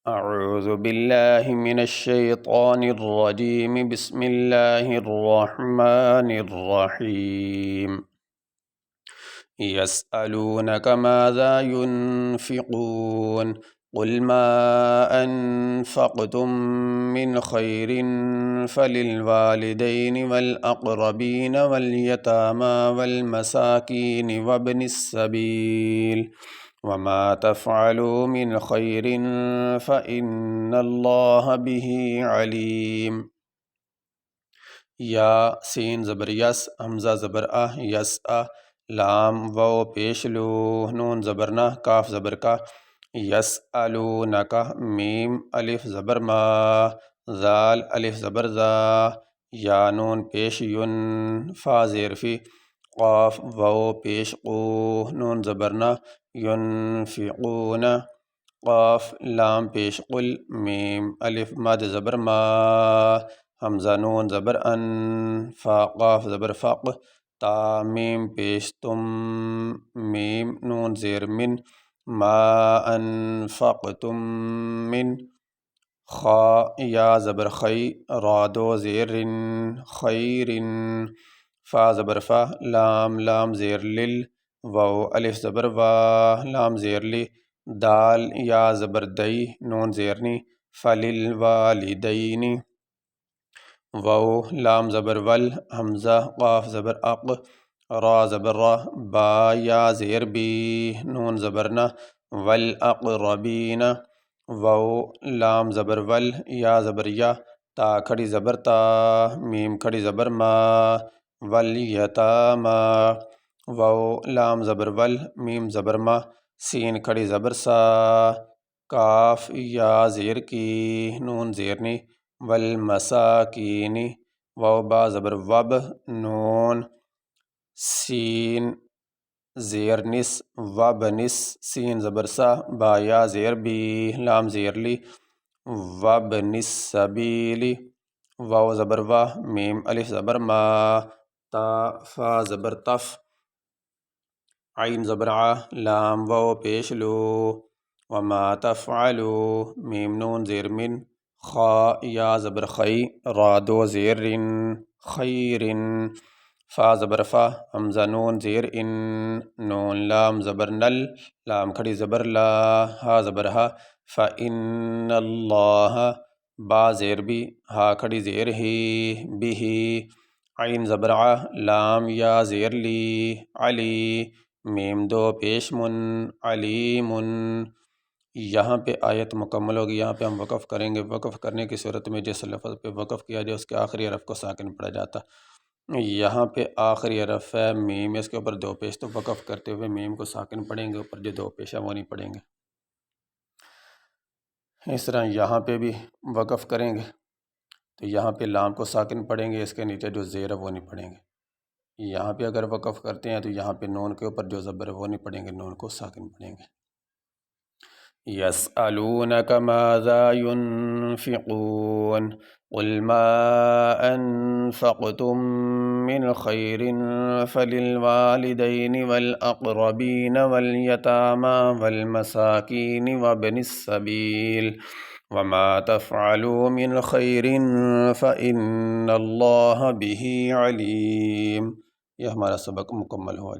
اعوذ باللہ من الشیطان الرجیم بسم اللہ الرحمن الرحیم یسألونک ماذا ينفقون قل ما انفقتم من خیر فللوالدین والاقربین والیتامی والمساکین وابن السبیل وما تفعلوا من خیر فإن اللہ بہ علیم۔ یا سین زبر یس، حمزہ زبر یس لام واو پیش لو، نون زبر نہ، کاف زبر کا، یسألونک، میم الف زبر ما، زال الف زبر زا، یا نون پیش ین، فا زیر فی، قاف واو پیش قو، نون زبر نہ، ينفقون، قاف لام پیش قل، میم الف مد زبر ما، حمزہ نون زبر ان، فا قاف زبر فق، تا میم پیش تم، میم نون زیر من، ما انفقتم من، خا یا زبر خی، را دو زیر خیر، فا زبر فا، لام زیر لل، واو الف زبر وا، لام زیر لی، دال یا زبر دئی، نون زیرنی، فللوالدین، واو لام زبر ول، حمزہ قاف زبر اق، را زبر را، با یا زیر بی، نون زبر نہ، والاقربین، واو لام زبر ول، یا زبر یا، تا کھڑی زبر تا، میم کھڑی زبر ما، والیتامی، واو لام زبر ول، میم زبر ما، سین کھڑی زبر سا، کاف یا زیر کی، نون زیرنی، والمساکین، واو با زبر وب، نون سین زیر نس، وب نس، سین زبر سا، با یا زیر بی، لام زیر لی، وابن السبیل، واو زبر وا، میم الف زبر ما، تا فا زبر تف، عین زبر ع، لام واو پیش لو، وما تفعلوا، میم نون زیر من، خا یا زبر خی، را دو زیر خیر، فا زبر فا، حمزہ نون زیر ان، نون لام زبر نل، لام کھڑی زبر لا، ہا زبر ہا، فإن اللہ، با زیر بی، ہا کھڑی زیر ہی، بھی، عین زبر ع، لام یا زیر لی، علی، میم دو پیش من، علیم۔ یہاں پہ آیت مکمل ہوگی، یہاں پہ ہم وقف کریں گے۔ وقف کرنے کی صورت میں جس لفظ پہ وقف کیا جائے اس کے آخری حرف کو ساکن پڑھا جاتا۔ یہاں پہ آخری حرف ہے میم، اس کے اوپر دو پیش، تو وقف کرتے ہوئے میم کو ساکن پڑھیں گے، اوپر جو دو پیش ہے وہ نہیں پڑھیں گے۔ اس طرح یہاں پہ بھی وقف کریں گے تو یہاں پہ لام کو ساکن پڑھیں گے، اس کے نیچے جو زیر ہے وہ نہیں پڑھیں گے۔ یہاں پہ اگر وقف کرتے ہیں تو یہاں پہ نون کے اوپر جو زبر ہے وہ نہیں پڑھیں گے، نون کو ساکن پڑھیں گے۔ یسألونک ماذا ينفقون قل ما انفقتم من خیر فللوالدین والاقربین والیتامی والمساکین وابن السبیل وما تفعلوا من خیر فإن اللہ بہ علیم۔ یہ ہمارا سبق مکمل ہوا۔